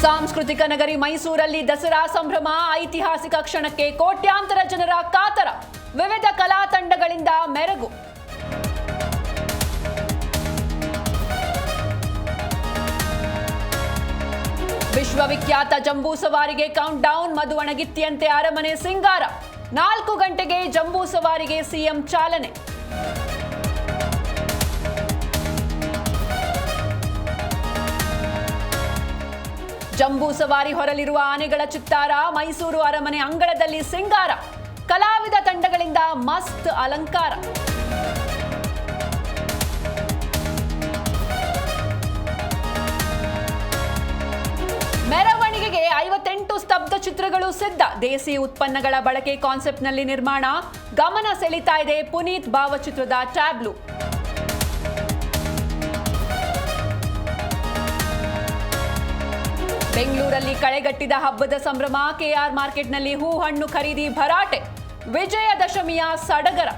ಸಾಂಸ್ಕೃತಿಕ ನಗರಿ ಮೈಸೂರಲ್ಲಿ ದಸರಾ ಸಂಭ್ರಮ. ಐತಿಹಾಸಿಕ ಕ್ಷಣಕ್ಕೆ ಕೋಟ್ಯಾಂತರ ಜನರ ಕಾತರ. ವಿವಿಧ ಕಲಾ ತಂಡಗಳಿಂದ ಮೆರಗು. ವಿಶ್ವವಿಖ್ಯಾತ ಜಂಬೂ ಸವಾರಿಗೆ ಕೌಂಟ್ ಡೌನ್. ಮಧು ಅಣಗಿತ್ತಿಯಂತೆ ಅರಮನೆ ಸಿಂಗಾರ. 4 ಗಂಟೆಗೆ ಜಂಬೂ ಸವಾರಿಗೆ ಸಿಎಂ ಚಾಲನೆ. ಜಂಬೂ ಸವಾರಿ ಹೊರಲಿರುವ ಆನೆಗಳ ಚಿತ್ತಾರ. ಮೈಸೂರು ಅರಮನೆ ಅಂಗಳದಲ್ಲಿ ಸಿಂಗಾರ. ಕಲಾವಿದ ತಂಡಗಳಿಂದ ಮಸ್ತ್ ಅಲಂಕಾರ. ಮೆರವಣಿಗೆಗೆ 58 ಸ್ತಬ್ಧ ಚಿತ್ರಗಳು ಸಿದ್ಧ. ದೇಸಿ ಉತ್ಪನ್ನಗಳ ಬಳಕೆ ಕಾನ್ಸೆಪ್ಟ್ನಲ್ಲಿ ನಿರ್ಮಾಣ. ಗಮನ ಸೆಳೀತಾ ಇದೆ ಪುನೀತ್ ಭಾವಚಿತ್ರದ ಟ್ಯಾಬ್ಲು. ಬೆಂಗಳೂರಲ್ಲಿ ಕಳೆಗಟ್ಟಿದ ಹಬ್ಬದ ಸಂಭ್ರಮ. ಕೆಆರ್ ಮಾರ್ಕೆಟ್ನಲ್ಲಿ ಹೂ ಹಣ್ಣು ಖರೀದಿ ಭರಾಟೆ. ವಿಜಯದಶಮಿಯ ಸಡಗರ.